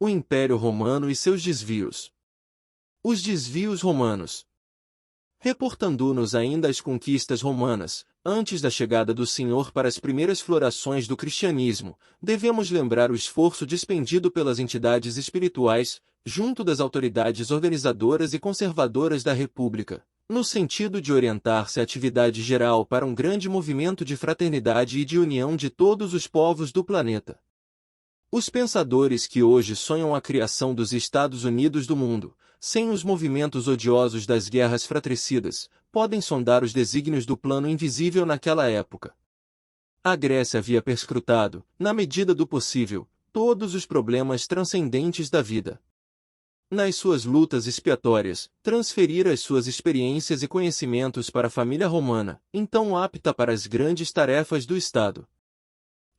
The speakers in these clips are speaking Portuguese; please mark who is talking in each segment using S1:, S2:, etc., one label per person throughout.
S1: O Império Romano e seus desvios. Os desvios romanos. Reportando-nos ainda às conquistas romanas, antes da chegada do Senhor para as primeiras florações do cristianismo, devemos lembrar o esforço despendido pelas entidades espirituais, junto das autoridades organizadoras e conservadoras da República, no sentido de orientar-se a atividade geral para um grande movimento de fraternidade e de união de todos os povos do planeta. Os pensadores que hoje sonham a criação dos Estados Unidos do mundo, sem os movimentos odiosos das guerras fratricidas, podem sondar os desígnios do plano invisível naquela época. A Grécia havia perscrutado, na medida do possível, todos os problemas transcendentes da vida. Nas suas lutas expiatórias, transferira as suas experiências e conhecimentos para a família romana, então apta para as grandes tarefas do Estado.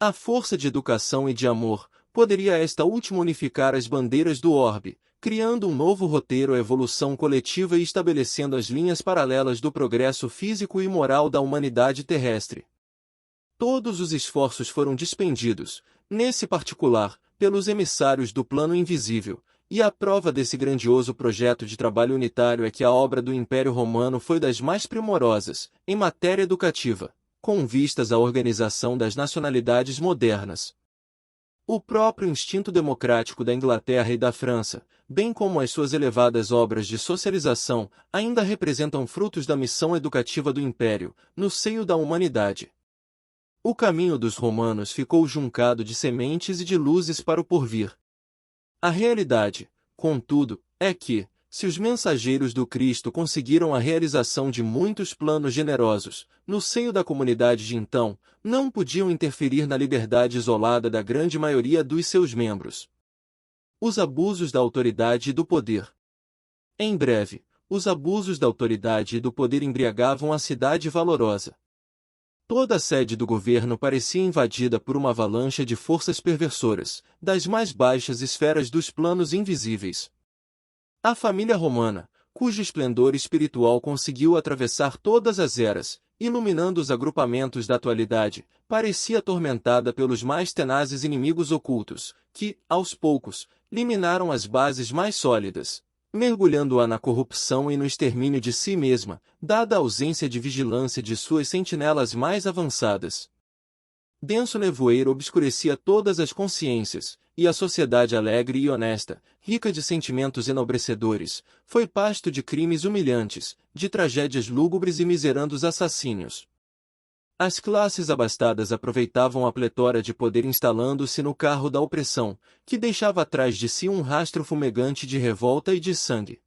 S1: À força de educação e de amor, poderia esta última unificar as bandeiras do orbe, criando um novo roteiro à evolução coletiva e estabelecendo as linhas paralelas do progresso físico e moral da humanidade terrestre. Todos os esforços foram despendidos, nesse particular, pelos emissários do plano invisível, e a prova desse grandioso projeto de trabalho unitário é que a obra do Império Romano foi das mais primorosas, em matéria educativa, com vistas à organização das nacionalidades modernas. O próprio instinto democrático da Inglaterra e da França, bem como as suas elevadas obras de socialização, ainda representam frutos da missão educativa do Império, no seio da humanidade. O caminho dos romanos ficou juncado de sementes e de luzes para o porvir. A realidade, contudo, é que, se os mensageiros do Cristo conseguiram a realização de muitos planos generosos, no seio da comunidade de então, não podiam interferir na liberdade isolada da grande maioria dos seus membros. Os abusos da autoridade e do poder. Em breve, os abusos da autoridade e do poder embriagavam a cidade valorosa. Toda a sede do governo parecia invadida por uma avalanche de forças perversoras, das mais baixas esferas dos planos invisíveis. A família romana, cujo esplendor espiritual conseguiu atravessar todas as eras, iluminando os agrupamentos da atualidade, parecia atormentada pelos mais tenazes inimigos ocultos, que, aos poucos, liminaram as bases mais sólidas, mergulhando-a na corrupção e no extermínio de si mesma, dada a ausência de vigilância de suas sentinelas mais avançadas. Denso nevoeiro obscurecia todas as consciências, e a sociedade alegre e honesta, rica de sentimentos enobrecedores, foi pasto de crimes humilhantes, de tragédias lúgubres e miserandos assassínios. As classes abastadas aproveitavam a pletora de poder instalando-se no carro da opressão, que deixava atrás de si um rastro fumegante de revolta e de sangue.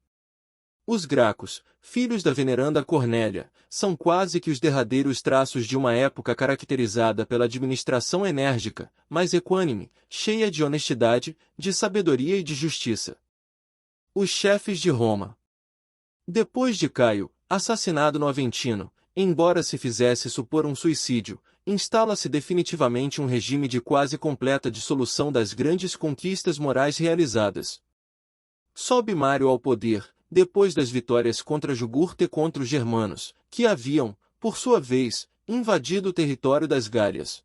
S1: Os Gracos, filhos da veneranda Cornélia, são quase que os derradeiros traços de uma época caracterizada pela administração enérgica, mas equânime, cheia de honestidade, de sabedoria e de justiça. Os chefes de Roma. Depois de Caio, assassinado no Aventino, embora se fizesse supor um suicídio, instala-se definitivamente um regime de quase completa dissolução das grandes conquistas morais realizadas. Sobe Mário ao poder, depois das vitórias contra Jugurta e contra os germanos, que haviam, por sua vez, invadido o território das Gálias.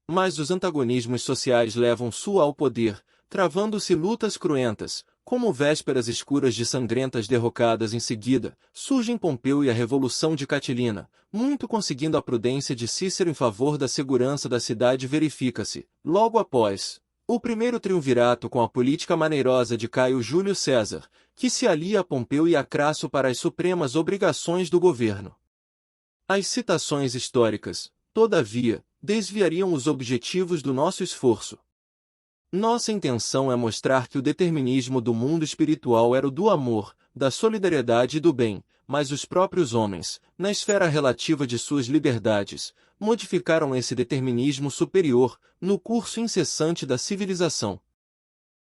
S1: Mas os antagonismos sociais levam Sua ao poder, travando-se lutas cruentas, como vésperas escuras de sangrentas derrocadas em seguida, surgem Pompeu e a Revolução de Catilina, muito conseguindo a prudência de Cícero em favor da segurança da cidade verifica-se, logo após, o primeiro triunvirato com a política maneirosa de Caio Júlio César, que se alia a Pompeu e a Crasso para as supremas obrigações do governo. As citações históricas, todavia, desviariam os objetivos do nosso esforço. Nossa intenção é mostrar que o determinismo do mundo espiritual era o do amor, da solidariedade e do bem, mas os próprios homens, na esfera relativa de suas liberdades, modificaram esse determinismo superior, no curso incessante da civilização.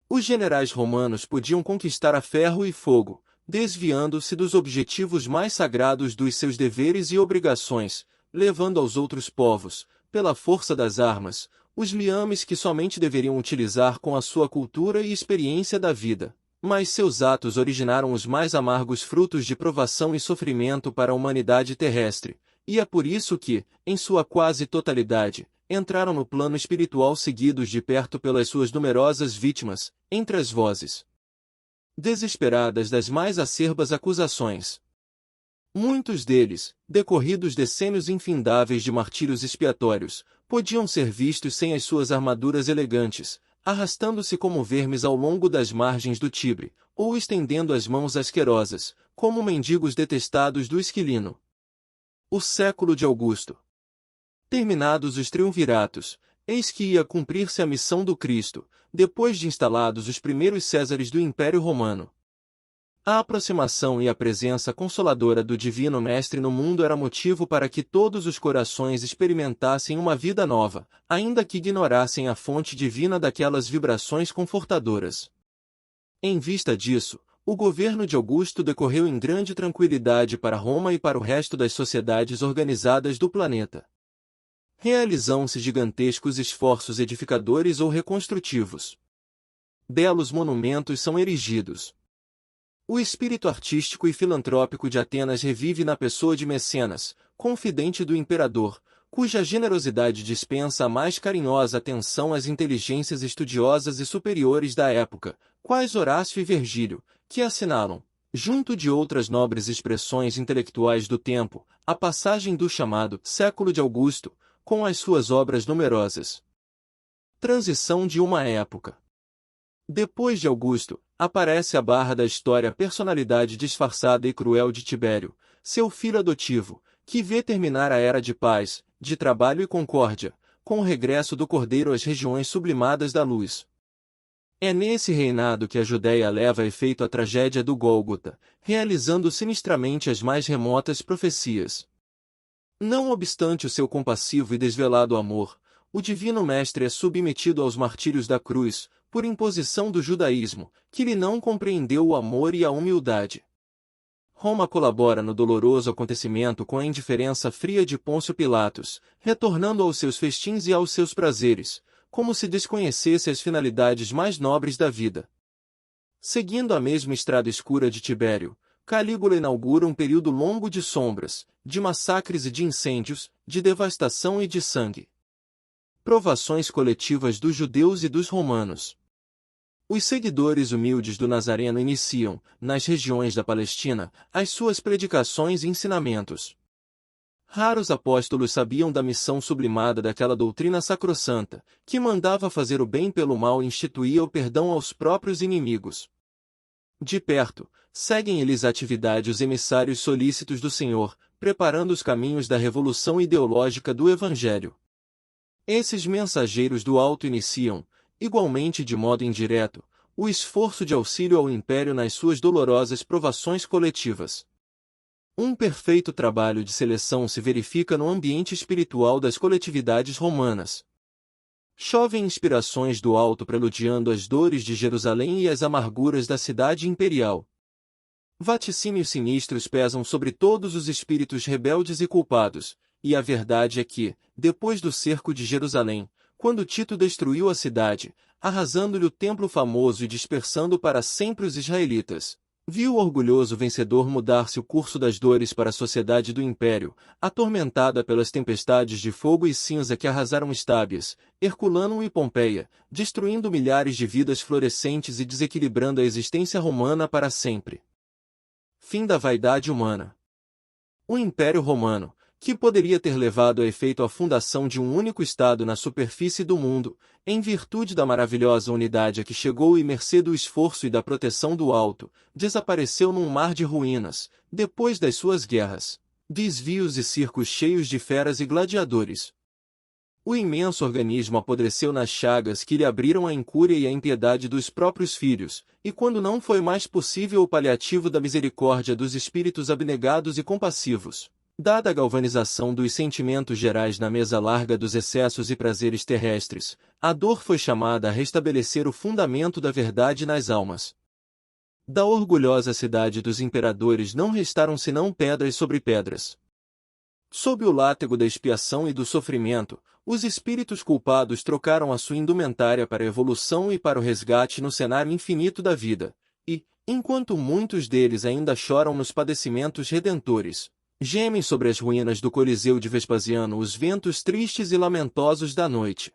S1: Os generais romanos podiam conquistar a ferro e fogo, desviando-se dos objetivos mais sagrados dos seus deveres e obrigações, levando aos outros povos, pela força das armas, os liames que somente deveriam utilizar com a sua cultura e experiência da vida. Mas seus atos originaram os mais amargos frutos de provação e sofrimento para a humanidade terrestre, e é por isso que, em sua quase totalidade, entraram no plano espiritual seguidos de perto pelas suas numerosas vítimas, entre as vozes desesperadas das mais acerbas acusações. Muitos deles, decorridos decênios infindáveis de martírios expiatórios, podiam ser vistos sem as suas armaduras elegantes, arrastando-se como vermes ao longo das margens do Tibre, ou estendendo as mãos asquerosas, como mendigos detestados do Esquilino. O século de Augusto. Terminados os triunviratos, eis que ia cumprir-se a missão do Cristo, depois de instalados os primeiros Césares do Império Romano. A aproximação e a presença consoladora do Divino Mestre no mundo era motivo para que todos os corações experimentassem uma vida nova, ainda que ignorassem a fonte divina daquelas vibrações confortadoras. Em vista disso, o governo de Augusto decorreu em grande tranquilidade para Roma e para o resto das sociedades organizadas do planeta. Realizam-se gigantescos esforços edificadores ou reconstrutivos. Belos monumentos são erigidos. O espírito artístico e filantrópico de Atenas revive na pessoa de Mecenas, confidente do imperador, cuja generosidade dispensa a mais carinhosa atenção às inteligências estudiosas e superiores da época, quais Horácio e Virgílio, que assinalam, junto de outras nobres expressões intelectuais do tempo, a passagem do chamado século de Augusto, com as suas obras numerosas. Transição de uma época. Depois de Augusto, aparece à barra da história a personalidade disfarçada e cruel de Tibério, seu filho adotivo, que vê terminar a era de paz, de trabalho e concórdia, com o regresso do Cordeiro às regiões sublimadas da luz. É nesse reinado que a Judéia leva a efeito a tragédia do Gólgota, realizando sinistramente as mais remotas profecias. Não obstante o seu compassivo e desvelado amor, o Divino Mestre é submetido aos martírios da cruz, por imposição do judaísmo, que lhe não compreendeu o amor e a humildade. Roma colabora no doloroso acontecimento com a indiferença fria de Pôncio Pilatos, retornando aos seus festins e aos seus prazeres, como se desconhecesse as finalidades mais nobres da vida. Seguindo a mesma estrada escura de Tibério, Calígula inaugura um período longo de sombras, de massacres e de incêndios, de devastação e de sangue. Provações coletivas dos judeus e dos romanos. Os seguidores humildes do Nazareno iniciam, nas regiões da Palestina, as suas predicações e ensinamentos. Raros apóstolos sabiam da missão sublimada daquela doutrina sacrossanta, que mandava fazer o bem pelo mal e instituía o perdão aos próprios inimigos. De perto, seguem eles a atividade os emissários solícitos do Senhor, preparando os caminhos da revolução ideológica do Evangelho. Esses mensageiros do alto iniciam, igualmente de modo indireto, o esforço de auxílio ao Império nas suas dolorosas provações coletivas. Um perfeito trabalho de seleção se verifica no ambiente espiritual das coletividades romanas. Chovem inspirações do alto preludiando as dores de Jerusalém e as amarguras da cidade imperial. Vaticínios sinistros pesam sobre todos os espíritos rebeldes e culpados, e a verdade é que, depois do cerco de Jerusalém, quando Tito destruiu a cidade, arrasando-lhe o templo famoso e dispersando para sempre os israelitas, viu o orgulhoso vencedor mudar-se o curso das dores para a sociedade do império, atormentada pelas tempestades de fogo e cinza que arrasaram Estábias, Herculânum e Pompeia, destruindo milhares de vidas florescentes e desequilibrando a existência romana para sempre. Fim da vaidade humana. O Império Romano, que poderia ter levado a efeito a fundação de um único Estado na superfície do mundo, em virtude da maravilhosa unidade a que chegou e mercê do esforço e da proteção do alto, desapareceu num mar de ruínas, depois das suas guerras, desvios e circos cheios de feras e gladiadores. O imenso organismo apodreceu nas chagas que lhe abriram a incúria e a impiedade dos próprios filhos, e quando não foi mais possível o paliativo da misericórdia dos espíritos abnegados e compassivos, dada a galvanização dos sentimentos gerais na mesa larga dos excessos e prazeres terrestres, a dor foi chamada a restabelecer o fundamento da verdade nas almas. Da orgulhosa cidade dos imperadores não restaram senão pedras sobre pedras. Sob o látego da expiação e do sofrimento, os espíritos culpados trocaram a sua indumentária para a evolução e para o resgate no cenário infinito da vida, e, enquanto muitos deles ainda choram nos padecimentos redentores, Gemem sobre as ruínas do Coliseu de Vespasiano os ventos tristes e lamentosos da noite.